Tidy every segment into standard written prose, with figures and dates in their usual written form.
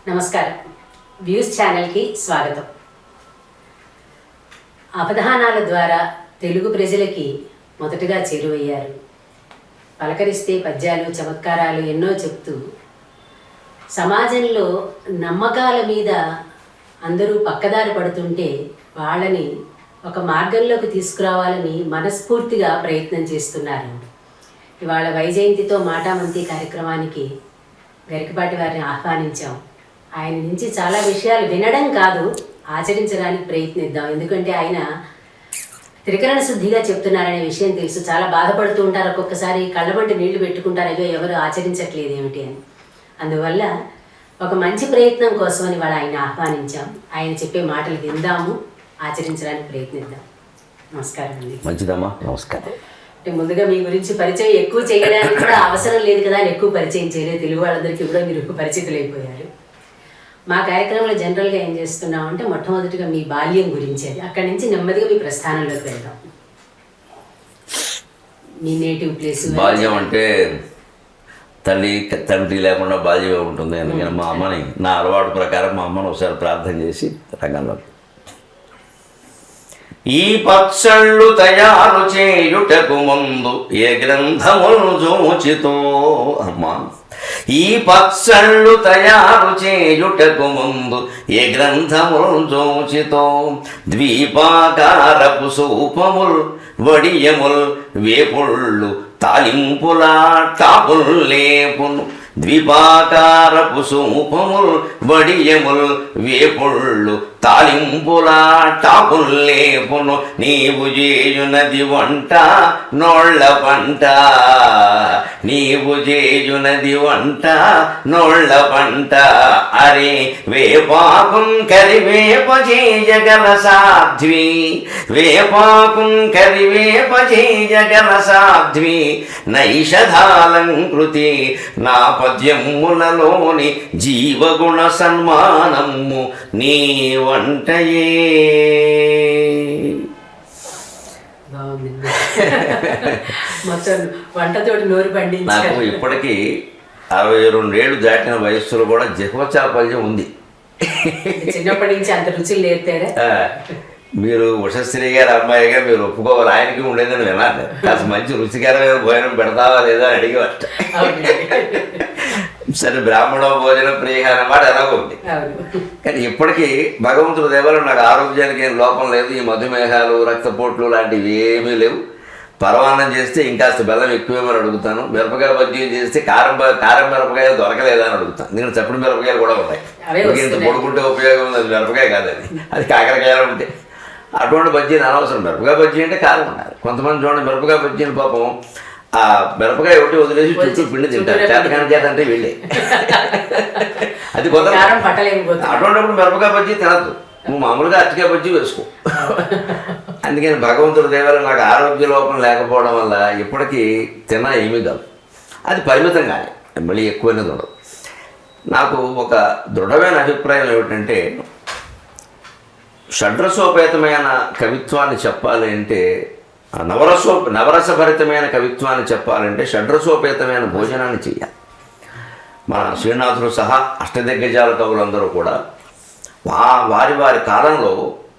నమస్కారం. వ్యూస్ ఛానల్కి స్వాగతం. అవధానాల ద్వారా తెలుగు ప్రజలకి మొదటగా చేరువయ్యారు. పలకరిస్తే పద్యాలు చమత్కారాలు ఎన్నో చెప్తూ సమాజంలో నమ్మకాల మీద అందరూ పక్కదారి పడుతుంటే వాళ్ళని ఒక మార్గంలోకి తీసుకురావాలని మనస్ఫూర్తిగా ప్రయత్నం చేస్తున్నారు. ఇవాళ వైజయంతితో మాటామంతి కార్యక్రమానికి గరికపాటి వారిని ఆహ్వానించాం. ఆయన నుంచి చాలా విషయాలు వినడం కాదు, ఆచరించడానికి ప్రయత్నిద్దాం. ఎందుకంటే ఆయన త్రికరణ శుద్ధిగా చెప్తున్నారనే విషయం తెలుసు. చాలా బాధపడుతూ ఉంటారు, ఒక్కొక్కసారి కళ్ళమంటి నీళ్లు పెట్టుకుంటారు, అయ్యో ఎవరు ఆచరించట్లేదు ఏమిటి అని. అందువల్ల ఒక మంచి ప్రయత్నం కోసమని వాళ్ళు ఆయన ఆహ్వానించాం. ఆయన చెప్పే మాటలు విందాము, ఆచరించడానికి ప్రయత్నిద్దాం. నమస్కారం అండి. మంచిదమ్మా, నమస్కారం. అంటే ముందుగా మీ గురించి పరిచయం ఎక్కువ చేయడానికి కూడా అవసరం లేదు కదా అని ఎక్కువ పరిచయం చేయలేదు. తెలుగు వాళ్ళందరికీ కూడా మీరు పరిచితులు అయిపోయారు. మా కార్యక్రమంలో జనరల్గా ఏం చేస్తున్నామంటే మొట్టమొదటిగా మీ బాల్యం గురించి, అది అక్కడి నుంచి నెమ్మదిగా మీ ప్రస్థానంలోకి వెళ్దాం. మీ నేటివ్ ప్లేస్. బాల్యం అంటే తల్లి తండ్రి లేకుండా బాల్యమే ఉంటుంది. అందుకని మా అమ్మని, నా అలవాటు ప్రకారం మా అమ్మను ఒకసారి ప్రార్థన చేసి రంగంలో. ఈ పచ్చళ్ళు తయారు చేయుటకు ముందు ఏ గ్రంథములు జోచితో అమ్మా, ఈ పచ్చళ్ళు తయారు చేయుటకు ముందు ఏ గ్రంథములు జోచితో ద్వీపాకారపు సూపముల్ వడియముల్ వేపుళ్ళు తాలింపులా టాపుల్ లేపును ద్వీపాకారపు సూపముల్ వడియముల్ వేపుళ్ళు తాలింపులా టాపుల్ లేపును నీవు చేయునది వంట నోళ్ళ పంట, నీవు చేయునది వంట నోళ్ళ పంట. అరే వేపాకుం కరివేప చేయగల సాధ్వి, వేపాకుం కరివేప చేయగల సాధ్వి నైషధాలంకృతి నా పద్యములలోని జీవగుణ సన్మానము నీ వంటయే. మొత్తం వంటతోటి నోరు పండించి నాకు ఇప్పటికీ 62 ఏళ్ళు దాటిన వయస్సులో కూడా జిహ్వచాపల్యం ఉంది. చిన్నప్పటి నుంచి అంత రుచులు నేర్పారా? మీరు ఉషశ్రీ గారి అమ్మాయిగా మీరు ఒప్పుకోవాలి. ఆయనకి ఉండేదని విన్నాను. కాస్త మంచి రుచికరమైన భోజనం పెడతావా లేదా అని అడిగేవాట. సరే, బ్రాహ్మణ భోజనం ప్రియ అన్నమాట ఎలాగో ఉంది. కానీ ఇప్పటికీ భగవంతుడు దేవాలయం నాకు ఆరోగ్యానికి ఏం లోపం లేదు. ఈ మధుమేహాలు, రక్తపోట్లు లాంటివి ఏమీ లేవు. పరమాన్నం చేస్తే ఇంకాస్త బెల్లం ఎక్కువేమని అడుగుతాను. మిరపకాయ బజ్జీ చేస్తే కారం మిరపకాయ దొరకలేదా అని అడుగుతాను. నేను చప్పుడు మిరపకాయలు కూడా ఉన్నాయి. ఇంత పొడుకుంటే ఉపయోగం ఉంది. అది మిరపకాయ కాదు, అది కాకరకాయలు ఉంటాయి. అటువంటి బజ్జీని అనవసరం. మిరపకాయ బజ్జీ అంటే కారం ఉండాలి. కొంతమంది చూడండి, మిరపకాయ బజ్జీని పాపం ఆ మిరపకాయ ఒకటి వదిలేసి చుట్టూ పిండి తింటారు. చేతకాని చేతంటే వెళ్ళే అది కొంత. అటువంటిప్పుడు మిరపకాయ బజ్జీ తినద్దు, నువ్వు మామూలుగా అరటికాయ బజ్జీ వేసుకో. అందుకని భగవంతుడి దేవాలయం నాకు ఆరోగ్య లోపం లేకపోవడం వల్ల ఇప్పటికీ తిన్నా ఏమీ కాదు. అది పరిమితంగానే, మళ్ళీ ఎక్కువనేది ఉండదు. నాకు ఒక దృఢమైన అభిప్రాయం ఏమిటంటే, షడ్రసోపేతమైన కవిత్వాన్ని చెప్పాలి అంటే, నవరసభరితమైన కవిత్వాన్ని చెప్పాలంటే షడ్రసోపేతమైన భోజనాన్ని చేయాలి. మన శ్రీనాథుడు సహా అష్టదిగ్గజాల కవులందరూ కూడా వారి వారి కాలంలో,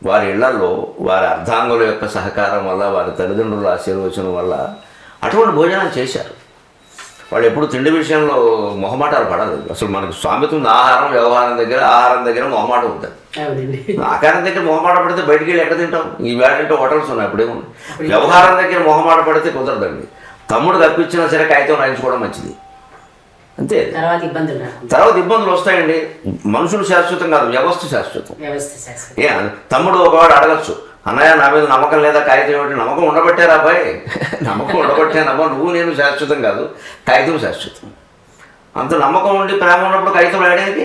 వారి ఇళ్లలో, వారి అర్ధాంగుల యొక్క సహకారం వల్ల, వారి తల్లిదండ్రుల ఆశీర్వచనం వల్ల అటువంటి భోజనాలు చేశారు. వాళ్ళు ఎప్పుడు తిండి విషయంలో మొహమాటాలు పడలేదు. అసలు మనకు సామెత ఉంది, ఆహారం దగ్గర మొహమాట ఉంటుంది. ఆకారం దగ్గర మొహమాట పడితే బయటికి వెళ్ళి ఎక్కడ తింటాం? ఈ వేడంటే హోటల్స్ ఉన్నాయి, అప్పుడేముంది. వ్యవహారం దగ్గర మొహమాట పడితే కుదరదండి. తమ్ముడు తప్పించినా సరే కాగితం రాయించుకోవడం మంచిది, అంతే. తర్వాత ఇబ్బందులు వస్తాయండి. మనుషులు శాశ్వతం కాదు, వ్యవస్థ శాశ్వతం. తమ్ముడు ఒకవాడు అడగచ్చు, అన్నయ్య నా మీద నమ్మకం లేదా, కాగితం ఏమిటి? నమ్మకం ఉండబట్టారా అబ్బాయి? నమ్మకం ఉండబట్టానమ్మా. నువ్వు నేను శాశ్వతం కాదు, కాగితం శాశ్వతం. అంత నమ్మకం ఉండి ప్రేమ ఉన్నప్పుడు కాగితం రాయడానికి.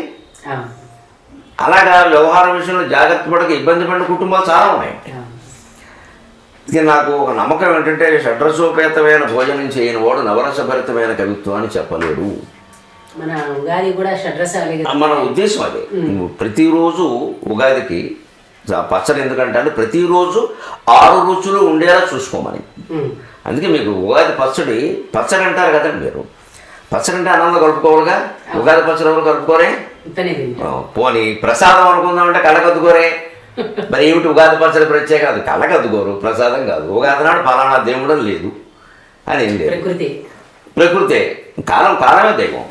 అలాగా వ్యవహారం విషయంలో జాగ్రత్త పడక ఇబ్బంది పడిన కుటుంబాలు చాలా ఉన్నాయి. ఇక నాకు ఒక నమ్మకం ఏంటంటే, షడ్రసోపేతమైన భోజనం చేయని వాడు నవరసభరితమైన కవిత్వాన్ని చెప్పలేడు. మన ఉద్దేశం అదే. ప్రతిరోజు ఉగాదికి పచ్చడి ఎందుకంటే ప్రతిరోజు 6 రుచులు ఉండేలా చూసుకోమని. అందుకే మీకు ఉగాది పచ్చడి అంటారు కదండి. మీరు పచ్చడి అంటే అన్నంలో కలుపుకోవాలిగా. ఉగాది పచ్చడి ఎవరు కలుపుకోరే? ఇంతనే తింటారు. పోనీ ప్రసాదం అనుకుందామంటే కళ్ళకద్దుకోరే. మరి ఏమిటి ఉగాది పచ్చడి ప్రత్యేక అది కళ్ళకద్దుకోరు, ప్రసాదం కాదు. ఉగాది నాడు ఫలానా దేవుడు లేదు అని ఏం లేదు. ప్రకృతే కాలమే దైవం.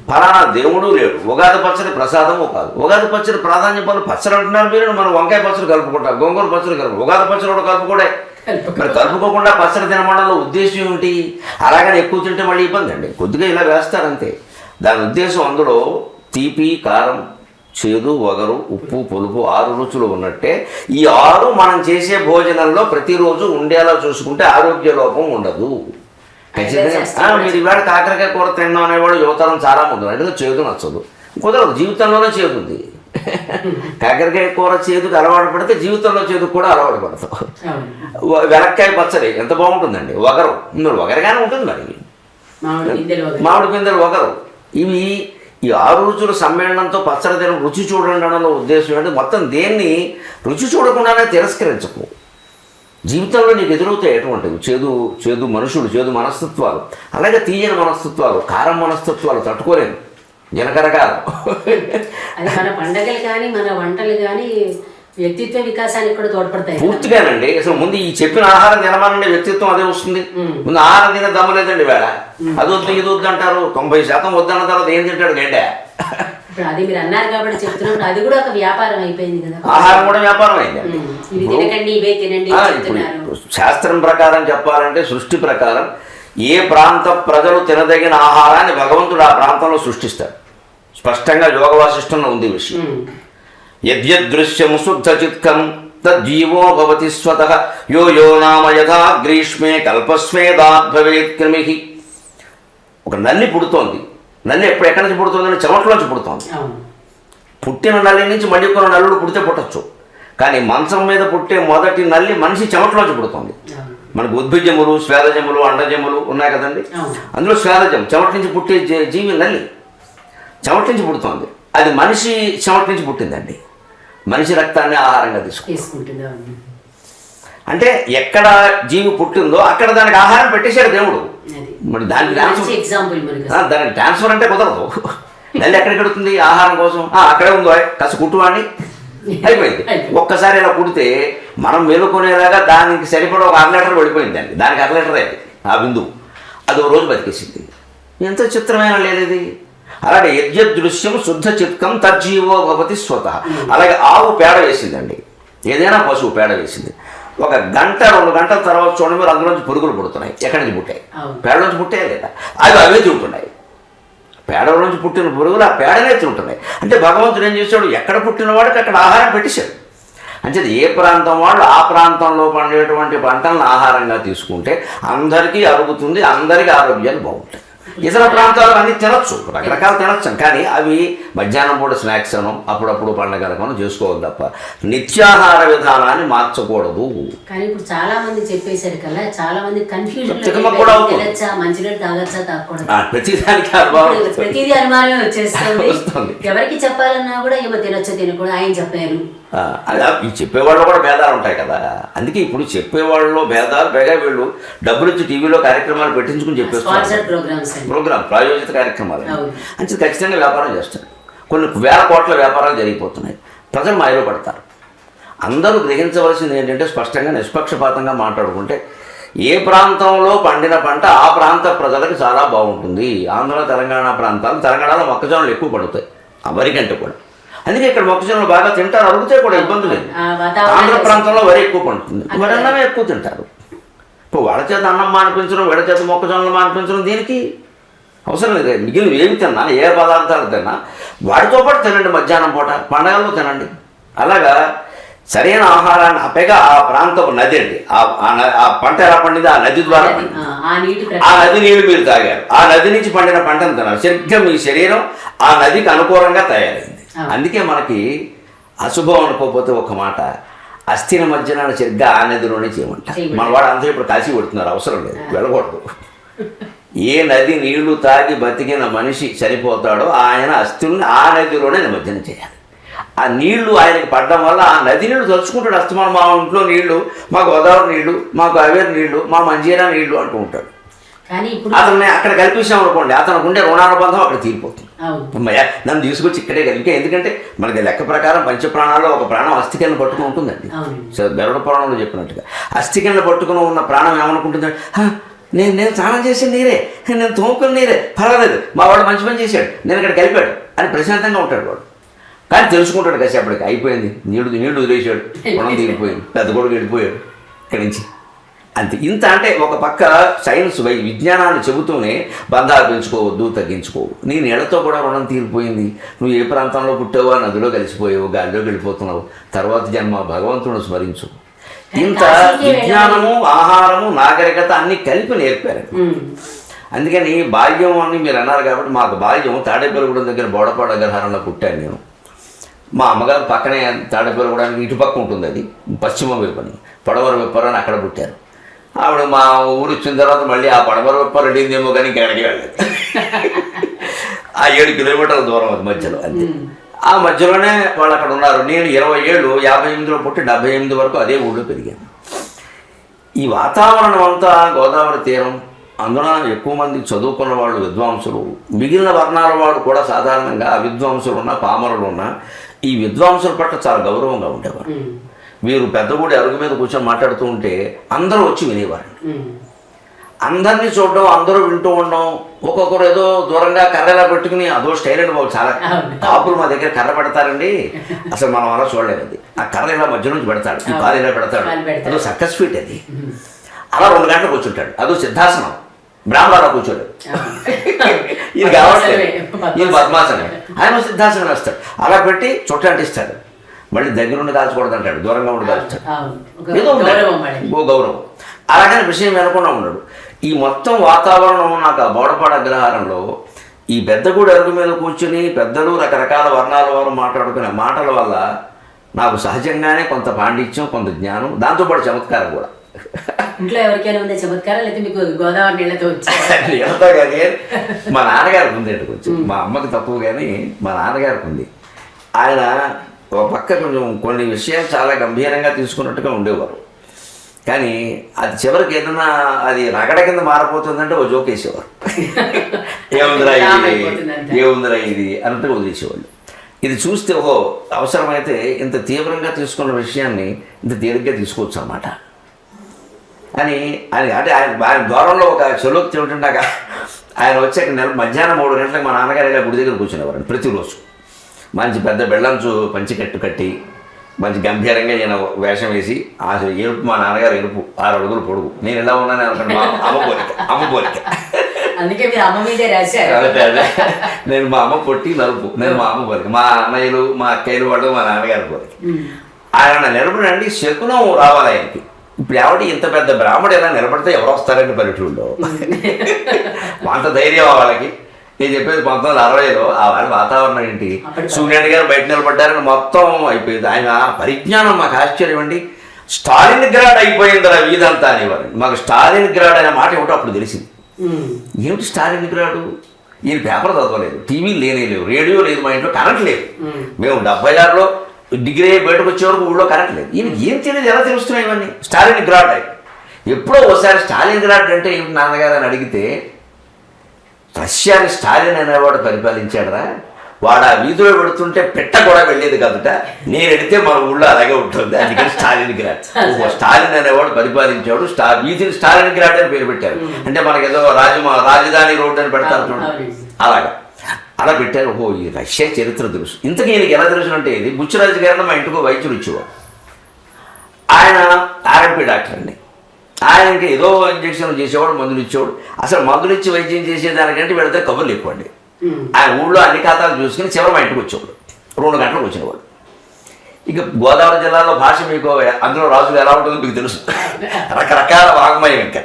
ఫలానా దేవుడు లేడు. ఉగాది పచ్చడి ప్రసాదము కాదు. ఉగాది పచ్చడి ప్రాధాన్యం పనులు పచ్చడి అంటున్నారు మీరు. మనం వంకాయ పచ్చడి కలుపుకుంటాం, గోంగూర పచ్చడి కలుపు, ఉగాది పచ్చడి కూడా కలుపుకోడే. మరి కలుపుకోకుండా పచ్చడి తినమండలో ఉద్దేశం ఏమిటి? అలాగని ఎక్కువ తింటే మళ్ళీ ఇబ్బంది అండి. కొద్దిగా ఇలా వేస్తారంతే. దాని ఉద్దేశం అందులో తీపి, కారం, చేదు, వగరు, ఉప్పు, పులుపు 6 రుచులు ఉన్నట్టే ఈ 6 మనం చేసే భోజనంలో ప్రతిరోజు ఉండేలా చూసుకుంటే ఆరోగ్య లోపం ఉండదు. ఖచ్చితంగా మీరు ఇవాళ కాకరకాయ కూర తిన్నాం అనేవాడు యువతరం చాలా మంది. అంటే చేదు నచ్చదు, కుదరదు. జీవితంలోనే చేదు ఉంది. కాకరకాయ కూర చేదుకు అలవాటు పడితే జీవితంలో చేదుకు కూడా అలవాటు పడతాం. వెలక్కాయ పచ్చడి ఎంత బాగుంటుందండి. వగరు వగరగానే ఉంటుంది. మరి మామిడి పిందెలు వగరు. ఇవి ఈ 6 రుచుల సమ్మేళనంతో పచ్చడి తిన రుచి చూడండి అనలో ఉద్దేశం అంటే మొత్తం దేన్ని రుచి చూడకుండానే తిరస్కరించకు. జీవితంలో నీకు ఎదురవుతాయి ఎటువంటివి చేదు మనుషులు, చేదు మనస్తత్వాలు, అలాగే తీయని మనస్తత్వాలు, కారం మనస్తత్వాలు తట్టుకోలేను. జనకరకాలం అది మన పండగలు కానీ మన వంటలు కానీ వ్యక్తిత్వ వికాసానికి కూడా తోడ్పడతాయి పూర్తిగానండి. అసలు ముందు ఈ చెప్పిన ఆహారం తినమానండి వ్యక్తిత్వం అదే వస్తుంది. ముందు ఆహారం తినే దమ్మలేదండి. వేళ అది వద్దు ఇది వద్దు అంటారు. 90% వద్దన్న తర్వాత ఏం తింటాడు గంటే. ఇప్పుడు అది మీరు అన్నారు కాబట్టి చెప్తున్నప్పుడు అది కూడా ఒక వ్యాపారం అయిపోయింది కదా. ఆహారం కూడా వ్యాపారం అయింది. ఇవి తినకండి, ఇవే తినండి. శాస్త్రం ప్రకారం చెప్పాలంటే, సృష్టి ప్రకారం ఏ ప్రాంత ప్రజలు తినదగిన ఆహారాన్ని భగవంతుడు ఆ ప్రాంతంలో సృష్టిస్తాడు. స్పష్టంగా యోగ వాసిష్టంలో ఉంది విషయం. యద్యదృశ్యం శుద్ధ చిత్కం తజ్జీవో భవతి స్వతః యో యో నామ యథా గ్రీష్మే కల్పస్వేదాత్ భవేత్ క్రిమిః. ఒక నల్లి పుడుతోంది. నల్లి ఎక్కడి నుంచి పుడుతుందని చెమటలోంచి పుడుతోంది. పుట్టిన నల్లి నుంచి మళ్ళీ కొన్ని నల్లుడు పుడితే పుట్టచ్చు. కానీ మంచం మీద పుట్టే మొదటి నల్లి మనిషి చెమటలోంచి పుడుతోంది. మనకు ఉద్భిజములు, స్వేదజములు, అండజములు ఉన్నాయి కదండి. అందులో స్వేదజం చెమట నుంచి పుట్టే జీవి నల్లి చెమట నుంచి పుడుతోంది. అది మనిషి చెమట నుంచి పుట్టిందండి. మనిషి రక్తాన్ని ఆహారంగా తీసుకుంటుంది. అంటే ఎక్కడ జీవి పుట్టిందో అక్కడ దానికి ఆహారం పెట్టేశాడు దేవుడు. మరి దానికి ట్రాన్స్ఫర్ అంటే కుదరదు. నల్లి ఎక్కడికి వెళుతుంది ఆహారం కోసం? అక్కడే ఉందో కాస్త కుట్టువాడిని అయిపోయింది. ఒక్కసారి ఇలా పుడితే మనం మేలుకునేలాగా దానికి సరిపడా ఒక 1 లీటర్ పడిపోయిందండి. దానికి 1 లీటర్ అయింది ఆ బిందువు. అది ఒక రోజు బతికేసింది. ఎంత చిత్రమైన లేదు ఇది. అలాగే యద్యదృశ్యం శుద్ధ చిత్కం తజ్జీవో భవతి స్వతః. అలాగే ఆవు పేడ వేసిందండి. ఏదైనా పశువు పేడ వేసింది. 1 గంట 2 గంటల తర్వాత చూడండి మీరు అందులోంచి పురుగులు పుడుతున్నాయి. ఎక్కడి నుంచి పుట్టాయి? పేడ నుంచి పుట్టాయి లేదా? అవే తింటున్నాయి. పేడల నుంచి పుట్టిన పురుగులు ఆ పేడనే తింటున్నాయి. అంటే భగవంతుడు ఏం చేశాడు? ఎక్కడ పుట్టిన వాడికి అక్కడ ఆహారం పెట్టేశాడు. అంటే ఏ ప్రాంతం వాళ్ళు ఆ ప్రాంతంలో పండేటువంటి పంటలను ఆహారంగా తీసుకుంటే అందరికీ అరుగుతుంది, అందరికీ ఆరోగ్యాలు బాగుంటాయి. ఇతర ప్రాంతాలు అన్నీ తినచ్చు, రకరకాలు తినచ్చు. కానీ అవి మధ్యాహ్నం పూట స్నాక్స్ అను అప్పుడప్పుడు పండగలకను చేసుకోవాలి తప్ప నిత్యాహార విధానాన్ని మార్చకూడదు. కానీ ఇప్పుడు చాలా మంది చెప్పేశారు కదా, చాలా మంది కన్ఫ్యూజన్ మంచినీళ్ళు తాగచ్చా తాగకూడదు, ప్రతిదీ అనుమానం వచ్చేస్తుంది. ఎవరికి చెప్పాలన్నా కూడా ఏమో తినొచ్చా తినకూడదు ఆయన చెప్పారు. అలా ఈ చెప్పేవాళ్ళు కూడా భేదాలు ఉంటాయి కదా. అందుకే ఇప్పుడు చెప్పేవాళ్ళలో భేదాలు, పైగా వీళ్ళు డబ్బులు ఇచ్చి టీవీలో కార్యక్రమాలు పెట్టించుకుని చెప్పేస్తారు. ప్రోగ్రామ్ ప్రాయోజిత కార్యక్రమాలు అంటే ఖచ్చితంగా వ్యాపారం చేస్తారు. కొన్ని 1000 కోట్ల వ్యాపారాలు జరిగిపోతున్నాయి. ప్రజలు మాయలో పడతారు. అందరూ గ్రహించవలసింది ఏంటంటే స్పష్టంగా నిష్పక్షపాతంగా మాట్లాడుకుంటే ఏ ప్రాంతంలో పండిన పంట ఆ ప్రాంత ప్రజలకు చాలా బాగుంటుంది. ఆంధ్ర తెలంగాణ ప్రాంతాలు, తెలంగాణలో మొక్కజొన్నలు ఎక్కువ పడుతాయి అమెరికంటే కూడా. అందుకే ఇక్కడ మొక్కజొన్నలు బాగా తింటారు, అడిగితే కూడా ఇబ్బంది లేదు. ఆంధ్ర ప్రాంతంలో వరి ఎక్కువ పండుతుంది, వరి అన్నమే ఎక్కువ తింటారు. ఇప్పుడు వాళ్ళ చేత అన్నం మానిపించడం, వీళ్ళ చేత మొక్కజొన్నలు మానిపించడం దీనికి అవసరం లేదు. మిగిలిన ఏమి తిన్నా, ఏ పదార్థాలు తిన్నా వాటితో పాటు తినండి. మధ్యాహ్నం పూట పండగల్లో తినండి. అలాగా సరైన ఆహారాన్ని పైగా ఆ ప్రాంతపు నది అండి, ఆ పంట ఎలా పండింది ఆ నది ద్వారా ఆ నది నీళ్ళు మీరు తాగారు, ఆ నది నుంచి పండిన పంటను తిన్నారు. సరిగ్గా మీ శరీరం ఆ నదికి అనుకూలంగా తయారైంది. అందుకే మనకి అశుభం అనుకోకపోతే ఒక మాట, అస్థిన మధ్యాహ్నాన్ని సరిగ్గా ఆ నదిలోనే చేయమంటారు. మన వాడు అంతా ఇప్పుడు కాశీ పెడుతున్నారు, అవసరం లేదు, వెళ్ళకూడదు. ఏ నది నీళ్లు తాగి బతికిన మనిషి చనిపోతాడో ఆయన అస్థుల్ని ఆ నదిలోనే నిమజ్జనం చేయాలి. ఆ నీళ్లు ఆయనకి పడడం వల్ల ఆ నది నీళ్లు తలుచుకుంటాడు. అస్తమానం మా ఇంట్లో నీళ్లు, మా గోదావరి నీళ్లు, మా కావేరి నీళ్లు, మా మంజీరా నీళ్లు అంటూ ఉంటాడు. కానీ ఇప్పుడు అతన్ని అక్కడ కల్పించాం అనుకోండి, అతనికి ఉండే రుణానుబంధం అక్కడ తీరిపోతుంది. అవును. నన్ను తీసుకొచ్చి ఇక్కడే కలిపి, ఎందుకంటే మనకి లెక్క ప్రకారం పంచప్రాణాల్లో ఒక ప్రాణం అస్థికలను పట్టుకుని ఉంటుందండి. గరుడ పురాణంలో చెప్పినట్టుగా అస్థికలను పట్టుకుని ఉన్న ప్రాణం ఏమనుకుంటుంది, నేను స్నానం చేసిన నీరే, నేను తోముకున్న నీరే, పర్వాలేదు, మా వాడు మంచి పని చేశాడు, నేను ఇక్కడ కలిపాడు అని ప్రశాంతంగా ఉంటాడు వాడు. కానీ తెలుసుకుంటాడు కాసేపటికి, అయిపోయింది, నీళ్లు వదిలేసాడు, రుణం తీరిపోయింది, పెద్ద కొడుకు వెళ్ళిపోయాడు ఇక్కడి నుంచి, అంతే. ఇంత అంటే ఒక పక్క సైన్స్ విజ్ఞానాన్ని చెబుతూనే బంధాలు పెంచుకోవద్దు, తగ్గించుకోవు. నీ నీళ్ళతో కూడా రుణం తీరిపోయింది, నువ్వు ఏ ప్రాంతంలో పుట్టావో నదిలో కలిసిపోయావు, గాలిలో వెళ్ళిపోతున్నావు, తర్వాత జన్మ భగవంతుడు స్మరించు. ఇంత విజ్ఞానము, ఆహారము, నాగరికత అన్నీ కలిపి నేర్పారు. అందుకని బాల్యం అని మీరు అన్నారు కాబట్టి, మాకు బాల్యం తాడేపల్లిగూడెం దగ్గర బోడపాడు అగ్రహారంలో పుట్టాను నేను. మా అమ్మగారు పక్కనే తాడేపల్లిగూడెం ఇటుపక్క ఉంటుంది, అది పశ్చిమ వైపు అని, పడవర విప్పరు అని అక్కడ పుట్టారు. ఆవిడ మా ఊరు వచ్చిన తర్వాత మళ్ళీ ఆ పడవర విప్పరు అడిగిందేమో కానీ ఇంకెక్కడికి వెళ్ళలేదు. ఆ 7 కిలోమీటర్ల దూరం అది మధ్యలో, అంతే. ఆ మధ్యలోనే వాళ్ళు అక్కడ ఉన్నారు. నేను 20 ఏళ్ళు 58లో పుట్టి 78 వరకు అదే ఊళ్ళో పెరిగాను. ఈ వాతావరణం అంతా గోదావరి తీరం, అందున ఎక్కువ మంది చదువుకున్న వాళ్ళు, విద్వాంసులు, మిగిలిన వర్ణాల వాళ్ళు కూడా సాధారణంగా విద్వాంసులు ఉన్నా, పామరులు ఉన్నా ఈ విద్వాంసుల పట్ల చాలా గౌరవంగా ఉండేవారు. వీరు పెద్దగూడి అరుగు మీద కూర్చొని మాట్లాడుతూ ఉంటే అందరూ వచ్చి వినేవారు. అందరినీ చూడడం, అందరూ వింటూ ఉండడం. ఒక్కొక్కరు ఏదో దూరంగా కర్రలా పెట్టుకుని అదో స్టైల్ అండి బాబు, చాలా కాపులు మా దగ్గర కర్ర పెడతారండి, అసలు మనం అలా చూడలేదు. అది ఆ కర్ర ఇలా మధ్య నుంచి పెడతాడు, ఈ కాలు ఇలా పెడతాడు, అదో సర్కస్ ఫీట్ అది. అలా 2 గంటలు కూర్చుంటాడు, అదో సిద్ధాసనం. బ్రాహ్మణాలు కూర్చోడు, ఇది కావట్లేదు, ఇది పద్మాసనం, ఆయన సిద్ధాసనం వేస్తాడు. అలా పెట్టి చుట్ట అంటిస్తాడు, మళ్ళీ దగ్గరుండి కాల్చకూడదు అంటాడు, దూరంగా ఉండి కాల్చుతాడు, ఏదో ఓ గౌరవం. అలాగని విషయం వినకుండా ఉన్నాడు. ఈ మొత్తం వాతావరణం నాకు ఆ బోడపాడు అగ్రహారంలో ఈ పెద్దగూడి అరుగు మీద కూర్చుని పెద్దలు రకరకాల వర్ణాల వారు మాట్లాడుకునే మాటల వల్ల నాకు సహజంగానే కొంత పాండిత్యం, కొంత జ్ఞానం, దాంతోపాటు చమత్కారం కూడా. ఇంట్లో ఎవరికైనా ఉందే చమత్కారం, లేకపోతే మీకు గోదావరి నీళ్ళతో నీళ్ళతో కానీ మా నాన్నగారికి ఉంది అండి, కొంచెం మా అమ్మకి తక్కువ కానీ మా నాన్నగారికి ఉంది. ఆయన ఒక పక్క కొంచెం కొన్ని విషయాలు చాలా గంభీరంగా తీసుకున్నట్టుగా ఉండేవారు. కానీ అది చివరికి ఏదన్నా అది రగడ కింద మారిపోతుందంటే ఓ జోక్ వేసేవారు, ఏముందిరా ఇది అన్నట్టుగా వదిలేసేవాళ్ళు. ఇది చూస్తే ఓహో అవసరమైతే ఇంత తీవ్రంగా తీసుకున్న విషయాన్ని ఇంత తేలిగ్గా తీసుకోవచ్చు అన్నమాట అని. అంటే ఆయన దూరంలో ఒక చెలోక్తి ఏమిటంటే, ఆయన వచ్చాక మధ్యాహ్నం 3 గంటలకు మా నాన్నగారు ఇలా గుడి దగ్గర కూర్చునేవారండి ప్రతిరోజు. మంచి పెద్ద బెల్లంచు పంచికట్టు కట్టి మంచి గంభీరంగా ఈయన వేషం వేసి, ఆ ఎరుపు మా నాన్నగారు ఎరుపు 6 అడుగులు పొడుగు, నేను ఎలా ఉన్నాను అనుకోండి, మా అమ్మ పోలిక. అందుకే మీరు అమ్మ మీదే రాశారు. నేను మా అమ్మ పొట్టి నలుపు, నేను మా అమ్మ పోలిక. మా అన్నయ్యలు, మా అక్కయ్యలు వాళ్ళు మా నాన్నగారి పోలిక. ఆయన నిలబడండి, శకునం రావాలి ఆయనకి. ఇప్పుడు ఎవరి ఇంత పెద్ద బ్రాహ్మడు ఎలా నిలబడితే ఎవరు వస్తారండి పల్లెటూరులో? అంత ధైర్యం వాళ్ళకి. నేను చెప్పేది 1960లో ఆ వాళ్ళ వాతావరణం ఏంటి, సూర్యుడు గారు బయట నిలబడ్డారని మొత్తం అయిపోయింది. ఆయన పరిజ్ఞానం మాకు ఆశ్చర్యం అండి. స్టాలిన్ గ్రాడ్ అయిపోయింది రా వీధంతా అనేవారు. మాకు స్టాలిన్ గ్రాడ్ అనే మాట ఏమిటో అప్పుడు తెలిసింది. ఏమిటి స్టాలిన్ గ్రాడు? ఈయన పేపర్ చదవలేదు, టీవీ లేవు, రేడియో లేదు, మా ఇంట్లో కరెంట్ లేదు. మేము 76లో డిగ్రీ బయటకు వచ్చే వరకు ఊళ్ళో కరెంట్ లేదు. ఈయన ఏం తెలియదు, ఎలా తెలుస్తున్నాయి ఇవన్నీ? స్టాలిన్ గ్రాడ్ అయి ఎప్పుడో ఒకసారి స్టాలిన్ గ్రాడ్ అంటే ఏమిటి నాన్నగారు అని అడిగితే, రష్యాని స్టాలిన్ అనేవాడు పరిపాలించాడరా, వాడు ఆ వీధిలో పెడుతుంటే పెట్ట కూడా వెళ్ళేది కదట, నేను ఎడితే మన ఊళ్ళో అలాగే ఉంటుంది, అందుకని స్టాలిన్ గ్రాడ్. స్టాలిన్ అనేవాడు పరిపాలించాడు, వీధిని స్టాలిన్ గ్రాడ్ అని పేరు పెట్టారు. అంటే మనకేదో రాజధాని రోడ్డు అని పెడతారు చూడండి, అలాగా అలా పెట్టారు. ఓహో, ఈ రష్యా చరిత్ర తెలుసు. ఇంతకీ ఈయనకి ఎలా తెలుసు అంటే, ఇది బుచ్చిరాజు గారిని మా ఇంటికి వైద్యుడు ఇచ్చేవాడు. ఆయన ఆర్ఎంపీ డాక్టర్ అండి. ఆయన ఇంకా ఏదో ఇంజక్షన్లు చేసేవాడు, మందులు ఇచ్చేవాడు. అసలు మందులు ఇచ్చి వైద్యం చేసేదానికంటే వీళ్ళతో కబుర్లు ఎక్కువండి. ఆయన ఊళ్ళో అన్ని ఖాతాలు చూసుకుని చివరి మా ఇంటికి వచ్చేవాడు, 2 గంటలకు వచ్చినవాడు. ఇక గోదావరి జిల్లాలో భాష మీకు అందులో రాజులు ఎలా ఉంటుందో మీకు తెలుసు, రకరకాల వాగ్మయం. ఇంకా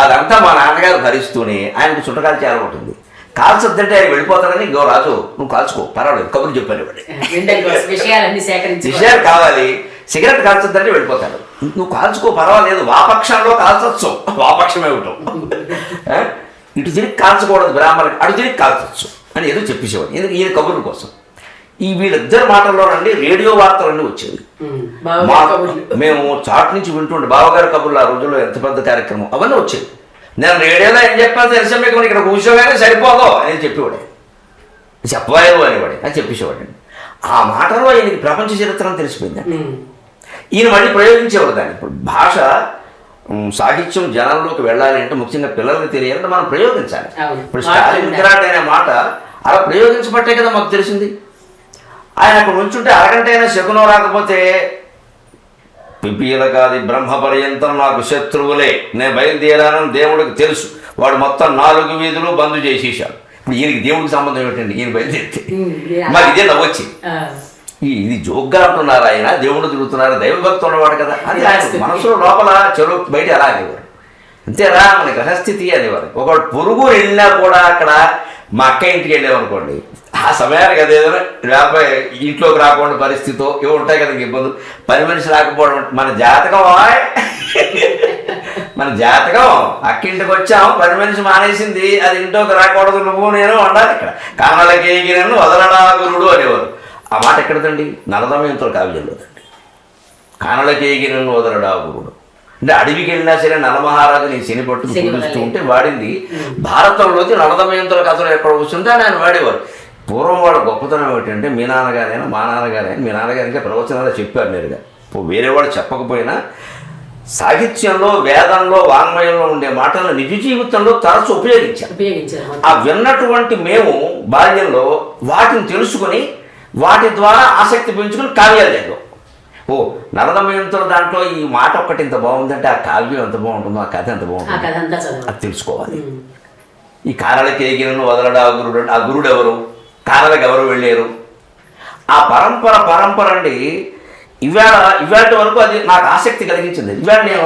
అదంతా మా నాన్నగారు భరిస్తూనే ఆయనకు చుట్టకాలు చాలా ఉంటుంది. కాల్చొద్దంటే ఆయన వెళ్ళిపోతాడని, ఇంకో రాజు నువ్వు కాల్చుకో పర్వాలేదు కబుర్లు చెప్పాను ఇవ్వండి, విషయాలు కావాలి, సిగరెట్ కాల్చొద్దంటే వెళ్ళిపోతాడు, నువ్వు కాల్చుకో పర్వాలేదు, వాపక్షంలో కాల్చొచ్చు, వాపక్షమే ఉంటావు, ఇటు తిరిగి కాల్చకూడదు బ్రాహ్మణులకి, అటు తిరిగి కాల్చొచ్చు అని ఏదో చెప్పేసేవాడు. ఎందుకు? ఈయన కబుర్ల కోసం. ఈ వీళ్ళిద్దరు మాటల్లో రండి రేడియో వార్తలన్నీ వచ్చేవి. మేము చాట్ నుంచి వింటుండే బావగారి కబుర్లు, ఆ రోజుల్లో ఎంత పెద్ద కార్యక్రమం, అవన్నీ వచ్చేవి. నేను రేడియోలో ఏం చెప్పాను తెలిసా మీకు, ఇక్కడ కూర్చోగానే సరిపోదు అని చెప్పేవాడే, చెప్పలేదు అనేవాడే అని చెప్పేసేవాడండి. ఆ మాటలో ఈయనకి ప్రపంచ చరిత్ర తెలిసిపోయిందండి. ఈయన మళ్ళీ ప్రయోగించేవాడు దాన్ని. ఇప్పుడు భాష సాహిత్యం జనంలోకి వెళ్ళాలి అంటే ముఖ్యంగా పిల్లలకి తెలియాలంటే మనం ప్రయోగించాలి. ఇప్పుడు స్టాలిన్ విరాట్ అనే మాట అలా ప్రయోగించబట్టే కదా మాకు తెలిసింది. ఆయన అక్కడ ఉంచుంటే అరగంట అయినా శకునం రాకపోతే పిపీల కాది బ్రహ్మ పర్యంతం నాకు శత్రువులే, నేను బయలుదేరానని దేవుడికి తెలుసు, వాడు మొత్తం 4 వీధులు బంద్ చేసేసాడు. ఇప్పుడు ఈయనకి దేవుడికి సంబంధం ఏమిటండి? ఈయన బయలుదేరితే మాకు ఇదే నవ్వొచ్చి ఇది జోక్గా అంటున్నారు, ఆయన దేవుడు తిరుగుతున్నారు, దైవభక్తి ఉన్నవాడు కదా అని ఆయన మనసులో లోపల చెడు బయట ఎలా అనేవారు. అంతేరా మన గ్రహస్థితి అనేవారు. ఒకడు పొరుగు వెళ్ళినా కూడా అక్కడ మా అక్క ఇంటికి వెళ్ళామనుకోండి, ఆ సమయానికి అదేదో వ్యాపార ఇంట్లోకి రాకుండా పరిస్థితితో ఇవి ఉంటాయి కదా ఇబ్బందులు, పని మనిషి రాకపోవడం. మన జాతకం మన జాతకం అక్కింటికి వచ్చాం, పని మనిషి మానేసింది, అది ఇంట్లోకి రాకూడదు, నువ్వు నేను ఉండాలి. ఇక్కడ కానలకి ఎగిరను వదలడా గురుడు అనేవారు. ఆ మాట ఎక్కడదండి? నలదమయంతుల కావ్యంలోదండి. కానలకి ఎగిరను వదలడా గురుడు అంటే అడవికి వెళ్ళినా సరే నలమహారాజు నీ శని పట్టుకు పూజిస్తూ ఉంటే వాడింది. భారతంలోకి నలదమయంతుల కథలు ఎక్కడ వస్తుంటే ఆయన వాడేవారు. పూర్వం వాడు గొప్పతనం ఏమిటంటే మీ నాన్నగారైనా మా నాన్నగారైనా, మీ నాన్నగారికి ప్రవచనాలు చెప్పారు నేరుగా, వేరే వాడు చెప్పకపోయినా సాహిత్యంలో వేదంలో వాంగ్మయంలో ఉండే మాటలను నిజ జీవితంలో తరచు ఉపయోగించారు. ఆ విన్నటువంటి మేము బాల్యంలో వాటిని తెలుసుకొని వాటి ద్వారా ఆసక్తి పెంచుకుని కావ్యాలు చదివాం. ఓ నలదమయంతుల దాంట్లో ఈ మాట ఒక్కటి ఇంత బాగుందంటే ఆ కావ్యం ఎంత బాగుంటుందో, ఆ కథ ఎంత బాగుంటుందో అది తెలుసుకోవాలి. ఈ కారలకి ఎగిరను వదలడా గురుడు, ఆ గురుడు ఎవరు, కారలకు ఎవరు వెళ్ళారు, ఆ పరంపర అండి. ఇవాళ వరకు అది నాకు ఆసక్తి కలిగించింది. ఇవాళ నేను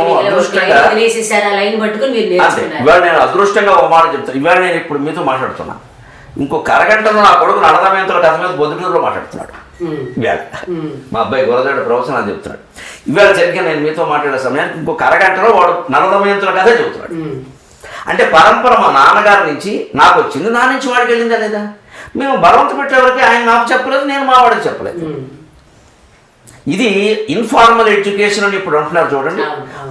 అదృష్టంగా ఒక మాట చెప్తాను. ఇవాళ నేను ఇప్పుడు మీతో మాట్లాడుతున్నా, ఇంకొక అరగంటలో నా కొడుకు నలదమయంతుల కథ మీద బొద్దుటూరులో మాట్లాడుతున్నాడు. ఇవాళ మా అబ్బాయి గొరదాడు ప్రవచనాలు చెప్తున్నాడు. ఇవాళ సరిగ్గా నేను మీతో మాట్లాడే సమయానికి ఇంకొక అరగంటలో వాడు నలదమయంతుల కథ చెబుతున్నాడు. అంటే పరంపర మా నాన్నగారి నుంచి నాకు వచ్చింది, నా నుంచి వాడికి వెళ్ళిందా లేదా? మేము బలవంత పెట్టేవరకు ఆయన నాకు చెప్పలేదు, నేను మా వాడికి చెప్పలేదు. ఇది ఇన్ఫార్మల్ ఎడ్యుకేషన్ అని ఇప్పుడు అంటున్నారు చూడండి.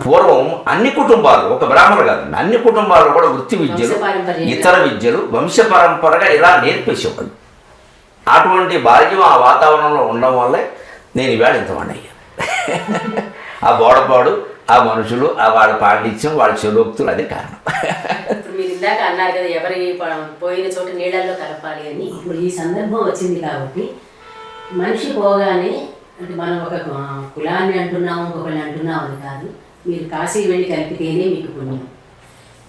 పూర్వం అన్ని కుటుంబాలు, ఒక బ్రాహ్మణులు కాదు, అన్ని కుటుంబాలు కూడా వృత్తి విద్యలు, ఇతర విద్యలు వంశ పరంపరగా ఇలా నేర్పేసేవాళ్ళు. అటువంటి భాగ్యం ఆ వాతావరణంలో ఉండడం వల్లే నేను ఈవేళ ఇంతమంది అయ్యాను. ఆ బోడపాడు, ఆ మనుషులు, ఆ వాళ్ళ పాండిత్యం, వాళ్ళ చెలోక్తులు అదే కారణం. ఇప్పుడు మీరు ఇందాక అన్నారు కదా ఎవరి పోయిన చోట నీళ్ళల్లో కలపాలి అని. ఇప్పుడు ఈ సందర్భం వచ్చింది కాబట్టి మనిషి పోగానే అంటే మనం ఒక కులాన్ని అంటున్నాము, ఇంకొకరిని అంటున్నాము అని కాదు, మీరు కాశీ వెళ్ళి కలిపితేనే మీకు పుణ్యం.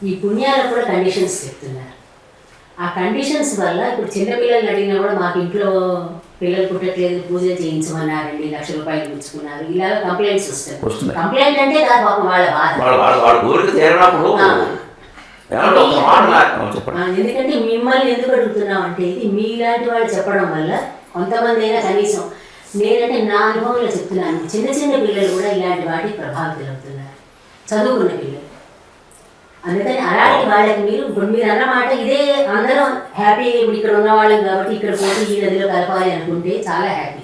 ఈ పుణ్యాలకు కూడా కండిషన్స్ చెప్తున్నారు. ఆ కండిషన్స్ వల్ల ఇప్పుడు చిన్నపిల్లల్ని అడిగినా కూడా మాకు ఇంట్లో పిల్లలు పుట్టట్లేదు, పూజ చేయించమన్నారండి, 1,00,000 రూపాయలు పుచ్చుకున్నారు, ఇలా కంప్లైంట్స్ వస్తాయి. కంప్లైంట్ అంటే కాదు పాపం వాళ్ళ బాధ. ఎందుకంటే మిమ్మల్ని ఎందుకు అడుగుతున్నాం అంటే ఇది మీలాంటి వాళ్ళు చెప్పడం వల్ల కొంతమంది అయినా కనీసం, నేనంటే నా అనుభవంలో చెప్తున్నాను, చిన్న చిన్న పిల్లలు కూడా ఇలాంటి వాటికి ప్రభావితులు అవుతున్నారు, చదువుకున్న పిల్లలు. అందుకని అలాంటి వాళ్ళకి ఇప్పుడు మీరు అన్నమాట ఇదే అందరం హ్యాపీ. ఇప్పుడు ఇక్కడ ఉన్న వాళ్ళం కాబట్టి ఇక్కడ పోతే ఈ నదిలో కలపాలి అనుకుంటే చాలా హ్యాపీ.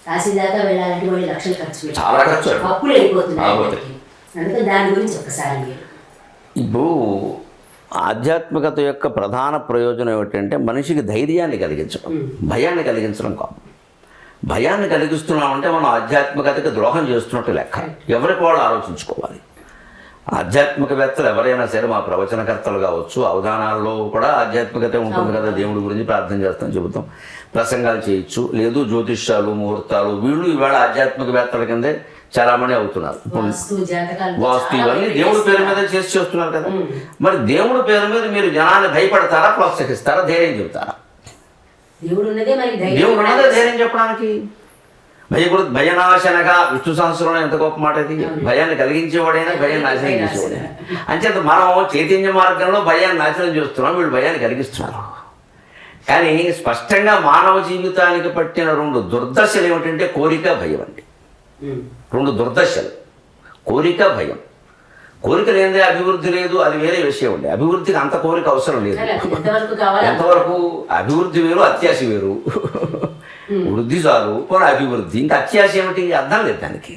కాశీ దాకా వెళ్ళాలంటే వాళ్ళు 1,00,000 ఖర్చు పెట్టి అప్పులు అయిపోతున్నాయి. అందుకని దాని గురించి ఒకసారి మీరు. ఇప్పుడు ఆధ్యాత్మికత యొక్క ప్రధాన ప్రయోజనం ఏమిటంటే మనిషికి ధైర్యాన్ని కలిగించడం, భయాన్ని కలిగించడం కాదు. భయాన్ని కలిగిస్తున్నామంటే మనం ఆధ్యాత్మికతకి ద్రోహం చేస్తున్నట్టు లెక్క. ఎవరికి వాళ్ళు ఆలోచించుకోవాలి. ఆధ్యాత్మికవేత్తలు ఎవరైనా సరే, మా ప్రవచనకర్తలు కావచ్చు, అవధానాల్లో కూడా ఆధ్యాత్మికత ఉంటుంది కదా, దేవుడి గురించి ప్రార్థన చేస్తాం, చెబుతాం, ప్రసంగాలు చేయొచ్చు, లేదు జ్యోతిష్యాలు, ముహూర్తాలు, వీళ్ళు ఇవాళ ఆధ్యాత్మికవేత్తల కిందే చాలామంది అవుతున్నారు. వాస్తు ఇవన్నీ దేవుడి పేరు మీద చేస్తున్నారు కదా. మరి దేవుడి పేరు మీద మీరు జనాన్ని భయపడతారా, ప్రోత్సహిస్తారా, ధైర్యం చెబుతారా? దేవుడు ఉన్నదే ధైర్యం చెప్పడానికి. భయనాశనగా విష్ణు సహస్రంలో ఎంత గొప్ప మాట ఇది. భయాన్ని కలిగించేవాడైనా భయం నాశనం చేసేవాడైనా. అంచేత మనం చైతన్య మార్గంలో భయాన్ని నాశనం చేస్తున్నాం, వీళ్ళు భయాన్ని కలిగిస్తున్నారు. కానీ స్పష్టంగా మానవ జీవితానికి పట్టిన 2 దుర్దశలు ఏమిటంటే కోరిక, భయం అండి. 2 దుర్దశలు, కోరిక, భయం. కోరిక లేదే అభివృద్ధి లేదు, అది వేరే విషయం అండి. అభివృద్ధికి అంత కోరిక అవసరం లేదు. ఎంతవరకు అభివృద్ధి వేరు, అత్యాశ వేరు. వృద్ధి చాలు, కూడా అభివృద్ధి, ఇంకా అత్యాశ ఏమిటి, అర్థం లేదు దానికి.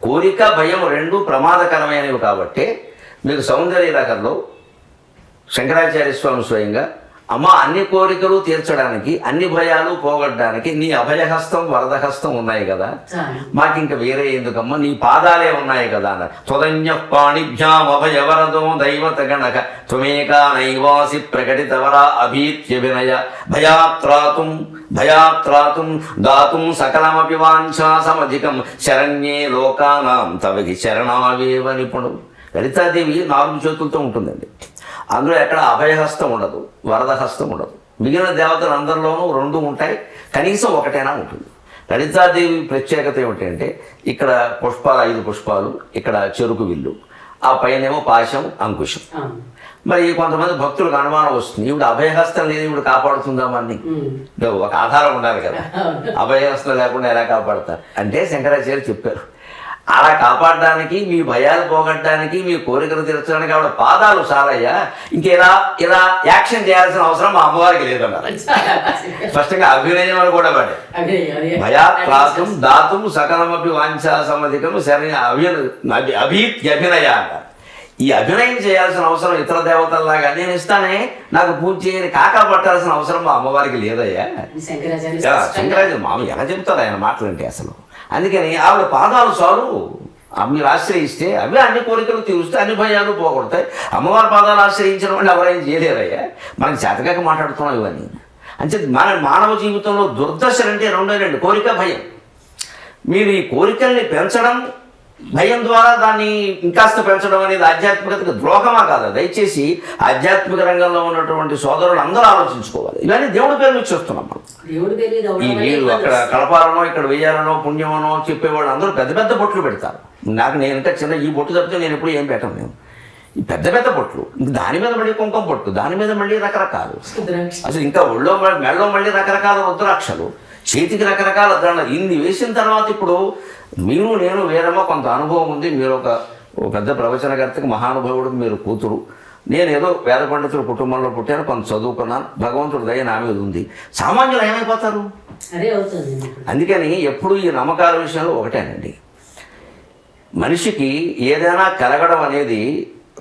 కోరిక, భయం 2 ప్రమాదకరమైనవి. కాబట్టి మీకు సౌందర్య నగర్లో శంకరాచార్య స్వామి స్వయంగా అమ్మ అన్ని కోరికలు తీర్చడానికి అన్ని భయాలు పోగొట్టడానికి నీ అభయహస్తం వరదహస్తం ఉన్నాయి కదా, మాకు ఇంకా వేరే ఎందుకమ్మా, నీ పాదాలే ఉన్నాయి కదా అన్నారు. త్వదన్య పాణిభ్యాం అభయవరదో దైవత గణక త్వమేకా నైవాసి ప్రకటితవరా అభీత్యభినయ భయాత్రాతుం దాతుం సకలమపి వాంఛా సమధికం శరణ్యే లోకానాం తవకి శరణావేవ నిపుణుడు. లలితాదేవి 4 చేతులతో ఉంటుందండి. అందులో ఎక్కడ అభయహస్తం ఉండదు, వరదహస్తం ఉండదు. మిగిలిన దేవతలు అందరిలోనూ 2 ఉంటాయి, కనీసం ఒకటైనా ఉంటుంది. లలితాదేవి ప్రత్యేకత ఏమిటంటే ఇక్కడ 5 పుష్పాలు, ఇక్కడ చెరుకు విల్లు, ఆ పైనేమో పాశం అంకుశం. మరి కొంతమంది భక్తులకు అనుమానం వస్తుంది, ఈవిడ అభయహస్తం లేదు, ఈవిడ కాపాడుతుందా అని. ఒక ఆధారం ఉండాలి కదా, అభయహస్తం లేకుండా ఎలా కాపాడతారు అంటే శంకరాచార్య చెప్పారు, అలా కాపాడడానికి, మీ భయాలు పోగొట్టడానికి, మీ కోరికలు తీర్చడానికి ఆవిడ పాదాలు చాలయ్యా, ఇంకేలా ఇలా యాక్షన్ చేయాల్సిన అవసరం మా అమ్మవారికి లేదన్నారు. స్పష్టంగా అభినయం అని కూడా పడే భయాత్రాతుం దాతుం సకలమపి వాంఛా సమధికం శరణ్య అభినయ అన్నారు. ఈ అభినయం చేయాల్సిన అవసరం ఇతర దేవతల్లాగా నేను ఇస్తానే, నాకు పూజ చేయని కాకా పట్టాల్సిన అవసరం మా అమ్మవారికి లేదయ్యా. శంకరాచార్య మామ ఎలా చెప్తారు ఆయన మాటలంటే అసలు. అందుకని ఆవిడ పాదాలు చాలు, మీరు ఆశ్రయిస్తే అవి అన్ని కోరికలు తీరుస్తే అన్ని భయాలు పోగొడతాయి. అమ్మవారి పాదాలు ఆశ్రయించిన వాళ్ళు ఎవరైనా చేయలేరయ్యా, మనకి చేతకాక మాట్లాడుతున్నాం ఇవన్నీ. అంటే మానవ జీవితంలో దుర్దశలు అంటే 2 కోరిక భయం. మీరు ఈ కోరికల్ని పెంచడం, భయం ద్వారా దాన్ని ఇంకాస్త పెంచడం అనేది ఆధ్యాత్మికతకు ద్రోహమా కాదా? దయచేసి ఆధ్యాత్మిక రంగంలో ఉన్నటువంటి సోదరులు అందరూ ఆలోచించుకోవాలి. ఇవన్నీ దేవుడి పేరు నుంచి వస్తున్నాం మనం. ఈ వీళ్ళు అక్కడ కలపాలనో ఇక్కడ వెయ్యాలనో పుణ్యమనో చెప్పేవాళ్ళు అందరూ పెద్ద పెద్ద బొట్లు పెడతారు. నేను ఇంకా చిన్న ఈ బొట్టు తప్పితే నేను ఎప్పుడు ఏం పెట్టను. నేను ఈ పెద్ద పెద్ద బొట్లు, దాని మీద మళ్ళీ కుంకుమ బొట్టు, దాని మీద మళ్ళీ రకరకాలు, అసలు ఇంకా ఒళ్ళో మెళ్ళలో మళ్ళీ రకరకాల రుద్రాక్షలు, చేతికి రకరకాల దండలు. ఇన్ని వేసిన తర్వాత ఇప్పుడు మీరు నేను వేరేమో కొంత అనుభవం ఉంది, మీరు ఒక పెద్ద ప్రవచనకర్తకి మహానుభావుడికి మీరు కూతురు, నేను ఏదో వేద పండితుల కుటుంబంలో పుట్టాను, కొంత చదువుకున్నాను, భగవంతుడి దయ నా మీద ఉంది. సామాన్యులు ఏమైపోతారు? అందుకని ఎప్పుడు ఈ నమ్మకాల విషయంలో ఒకటేనండి, మనిషికి ఏదైనా కలగడం అనేది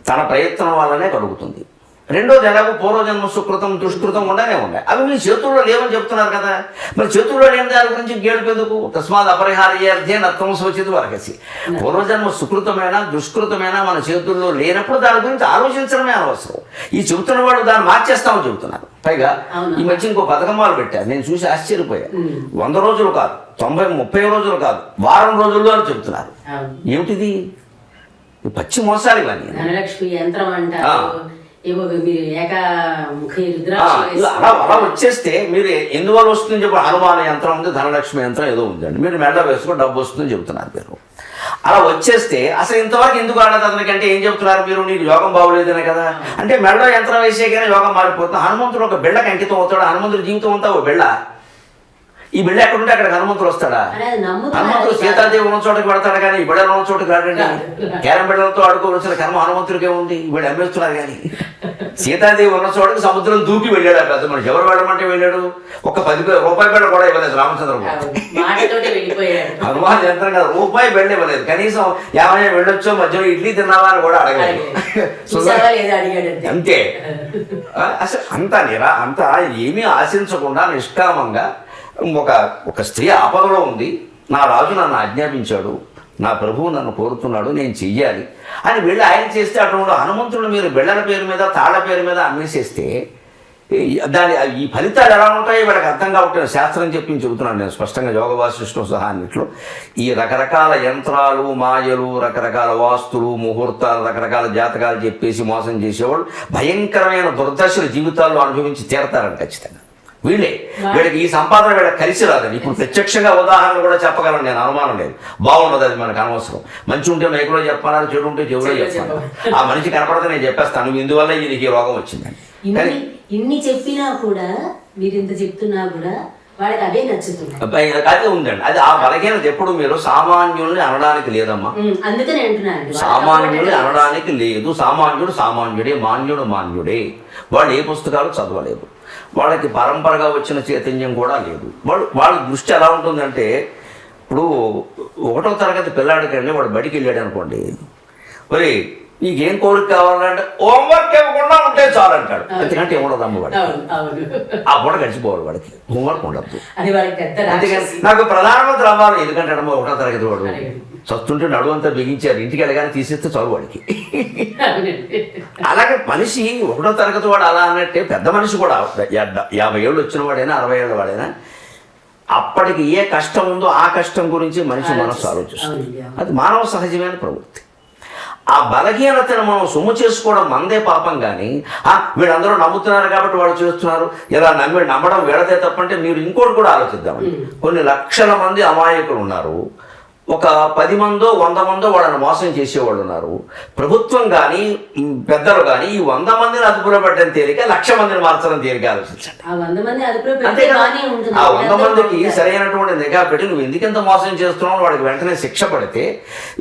తన ప్రయత్నం వల్లనే కలుగుతుంది. రెండోది ఎలాగో పూర్వజన్మ సుకృతం దుష్కృతం ఉండనే ఉన్నాయి, అవి మీ చేతుల్లో లేవని చెప్తున్నారు కదా. మరి చేతుల్లో లేని దాని గురించి గేడుపెందుకు? తస్మాత్ అపరిహార్యార్థే నత్వం శోచితు వరకసి. పూర్వజన్మ సుకృతమైన దుష్కృతమైన మన చేతుల్లో లేనప్పుడు దాని గురించి ఆలోచించడమే అనవసరం. ఈ చెబుతున్న వాళ్ళు దాన్ని మార్చేస్తామని చెబుతున్నారు. పైగా ఈ మధ్య ఇంకో పథకం వాళ్ళు పెట్టారు, నేను చూసి ఆశ్చర్యపోయాను. 100 రోజులు కాదు, 30 రోజులు కాదు, వారం రోజుల్లో అని చెబుతున్నారు. ఏమిటిది? పచ్చి మోసాలు ఇవన్నీ. ధనలక్ష్మి యంత్రం అంటారు, అలా వచ్చేస్తే మీరు ఎందువల్ల వస్తుందని చెప్పి హనుమాన యంత్రం ఉంది, ధనలక్ష్మి యంత్రం ఏదో ఉందండి, మీరు మెడ వేసుకొని డబ్బు వస్తుందని చెబుతున్నారు మీరు. అలా వచ్చేస్తే అసలు ఇంతవరకు ఎందుకు ఆడదు అతనికంటే ఏం చెప్తున్నారు మీరు? నీకు యోగం బాగోలేదనే కదా. అంటే మెడలో యంత్రం వేసే కానీ యోగం మారిపోతుంది. హనుమంతుడు ఒక బిళ్ళకి అంకితం అవుతాడు. హనుమంతుడి జీవితం అంతా ఓ బిళ్ళ. ఈ బిళ్ళ ఎక్కడుంటే అక్కడ హనుమంతుడు వస్తాడా? హనుమంతుడు సీతాదేవి ఉన్న చోటకి పెడతాడు కానీ ఈ బిళ్ళ ఉన్న చోటకి రాడండి. కేరం బిళ్ళలతో ఆడుకోవలసిన కర్మ హనుమంతుడికే ఉంది. వీళ్ళు అమ్మేస్తున్నారు కానీ సీతాదేవి ఉన్న చోటకి సముద్రం దూకి వెళ్ళాడు ఆ పెద్ద మనిషి. ఎవరు వెళ్ళమంటే వెళ్ళాడు? ఒక 10 రూపాయి బిళ్ళ కూడా ఇవ్వలేదు రామచంద్రబాబు. హనుమాన్ యంత్రం కదా, రూపాయి బిళ్ళ ఇవ్వలేదు. కనీసం 50 వెళ్ళొచ్చో, మధ్యలో ఇడ్లీ తిన్నావా అని కూడా అడగలేదు. అంతే. అసలు అంతా ఏమీ ఆశించకుండా నిష్కామంగా ఒక స్త్రీ ఆపదలో ఉంది, నా రాజు నన్ను ఆజ్ఞాపించాడు, నా ప్రభువు నన్ను కోరుతున్నాడు, నేను చెయ్యాలి అని వెళ్ళి ఆయన చేస్తే అటువంటి హనుమంతుడు మీరు బిళ్ళల పేరు మీద తాళ్ల పేరు మీద అమ్మేసేస్తే ఈ ఫలితాలు ఎలా ఉంటాయో వీళ్ళకి అర్థం కావట్లేదు. శాస్త్రం చెప్పి చెబుతున్నాను నేను స్పష్టంగా, యోగ వాసిష్ఠం సహా అన్నిట్లో. ఈ రకరకాల యంత్రాలు, మాయలు, రకరకాల వాస్తులు, ముహూర్తాలు, రకరకాల జాతకాలు చెప్పేసి మోసం చేసేవాళ్ళు భయంకరమైన దుర్దశలు జీవితాల్లో అనుభవించి తీరతారని ఖచ్చితంగా. వీళ్ళకి ఈ సంపాదన వీళ్ళకి కలిసి రాదండి. ఇప్పుడు ప్రత్యక్షంగా ఉదాహరణ కూడా చెప్పగలను నేను, అనుమానం లేదు. బాగున్నది, అది మనకు అనవసరం. మంచి ఉంటే మైకులో చెప్పాను, చెడు ఉంటే చెవులో చెప్పాను. ఆ మనిషి కనపడితే నేను చెప్పేస్తాను ఇందువల్ల ఈయనకి ఈ రోగం వచ్చిందని. ఇన్ని చెప్పినా కూడా, మీరు ఇంత చెప్తున్నా కూడా వాళ్ళకి అవే నచ్చుతున్నాయి. అదే ఉందండి. అది ఆ బలహీనత ఎప్పుడు మీరు సామాన్యుల్ని అనడానికి లేదమ్మా. అందుకని అంటున్నాను, సామాన్యుల్ని అనడానికి లేదు. సామాన్యుడు సామాన్యుడే, మాన్యుడు మాన్యుడే. వాళ్ళు ఏ పుస్తకాలు చదవలేదు, వాళ్ళకి పరంపరగా వచ్చిన చైతన్యం కూడా లేదు. వాళ్ళ దృష్టి ఎలా ఉంటుందంటే, ఇప్పుడు 1వ తరగతి పిల్లాడికండి వాడు బడికి వెళ్ళాడు అనుకోండి, మరి నీకేం కోరిక కావాలంటే హోంవర్క్ ఇవ్వకుండా ఉంటే చాలు అంటాడు. ఎందుకంటే ఏముండదు అమ్మవాడు, అవును అవును ఆ పూట గడిచిపోవాలి వాడికి, హోంవర్క్ ఉండద్దు. అది వాళ్ళకి పెద్ద అందుకని రాక్షసి. నాకు ప్రధానమంత్రి అవ్వాలి, ఎందుకంటే అమ్మ ఒకటో తరగతి వాడు అలాగే. చస్తుంటే నడువు అంతా బిగించారు, ఇంటికి వెళ్ళగానే తీసేస్తే చాలు వాడికి. అవునండి. అలాగే మనిషి ఒకటో తరగతి వాడు అలా అన్నట్టే పెద్ద మనిషి కూడా 50 ఏళ్ళు వచ్చిన వాడైనా 60 ఏళ్ళ వాడైనా అప్పటికి ఏ కష్టం ఉందో ఆ కష్టం గురించి మనిషి మనసు ఆలోచిస్తుంది. అవునండి, అవును. అది మానవ సహజమైన ప్రవృత్తి. ఆ బలహీనతను మనం సొమ్ము చేసుకోవడం మందే పాపం. కానీ వీళ్ళందరూ నమ్ముతున్నారు కాబట్టి వాళ్ళు చేస్తున్నారు, ఇలా నమ్మడం వీళ్ళదే తప్పంటే మీరు ఇంకోటి కూడా ఆలోచిద్దామండి. కొన్ని లక్షల మంది అమాయకులు ఉన్నారు, ఒక 10 మందో 100 మందో వాళ్ళని మోసం చేసేవాళ్ళు ఉన్నారు. ప్రభుత్వం కానీ పెద్దలు కానీ ఈ 100 మందిని అదుపులో పెట్టడం తేలిక, 1,00,000 మందిని మార్చడం తేలిక ఆలోచించండి. ఆ 100 మంది అదుపులో అంతే పెడితే కదా, బాగానే ఉంటుంది. ఆ 100 మందికి సరైనటువంటి నిఘా పెట్టి నువ్వు ఎందుకంత మోసం చేస్తున్నావు వాడికి వెంటనే శిక్ష పడితే,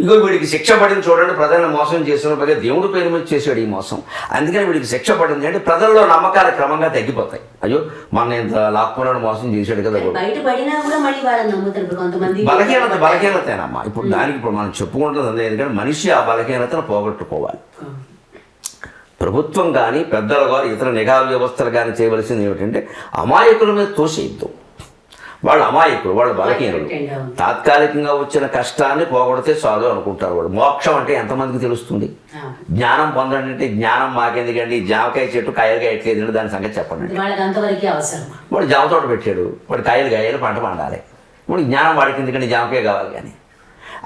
ఇగో వీడికి శిక్ష పడింది చూడండి, ప్రజలను మోసం చేసిన పైగా దేవుడి పేరు మీద చేసాడు ఈ మోసం, అందుకని వీడికి శిక్ష పడింది అంటే ప్రజల్లో నమ్మకాలు క్రమంగా తగ్గిపోతాయి. అయ్యో మన ఇంత లాక్కున్నాడు మోసం చేశాడు కదా. బయట పడినా కూడా మళ్ళీ వాళ్ళని నమ్ముతారు. ఇప్పుడు కొంతమంది బలహీనతేనమ్మా. ఇప్పుడు దానికి ఇప్పుడు మనం చెప్పుకుంటుంది అదే, ఎందుకంటే మనిషి ఆ బలహీనతను పోగొట్టుకోవాలి. ప్రభుత్వం కానీ పెద్దలు కానీ ఇతర నిఘా వ్యవస్థలు కానీ చేయవలసింది ఏమిటంటే అమాయకుల మీద తోసేయద్దు. వాళ్ళు అమాయకులు, వాళ్ళు బలహీనులు. తాత్కాలికంగా వచ్చిన కష్టాన్ని పోగొడితే చాలు అనుకుంటారు వాళ్ళు. మోక్షం అంటే ఎంతమందికి తెలుస్తుంది? జ్ఞానం పొందండి అంటే జ్ఞానం మాకెందుకండి, జామకాయ చెట్టు కాయలు కాయట్లేదు దాని సంగతి చెప్పండి. వాళ్ళకి అంతవరకే అవసరం. వాడు జామ తోట పెట్టాడు, వాడు కాయలు కాయలు పంట పండాలి, వాడు జ్ఞానం వాడికి ఎందుకంటే జామకాయ కావాలి. కానీ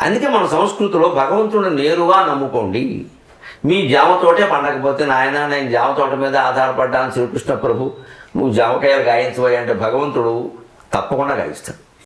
అందుకే మన సంస్కృతిలో భగవంతుడిని నేరుగా నమ్ముకోండి. మీ జామ తోటే పండకపోతే నాయన నేను జామ తోట మీద ఆధారపడ్డాను శ్రీకృష్ణ ప్రభు, నువ్వు జామకాయలు గాయించబోయే అంటే భగవంతుడు తప్పకుండా గాయిస్తాడు.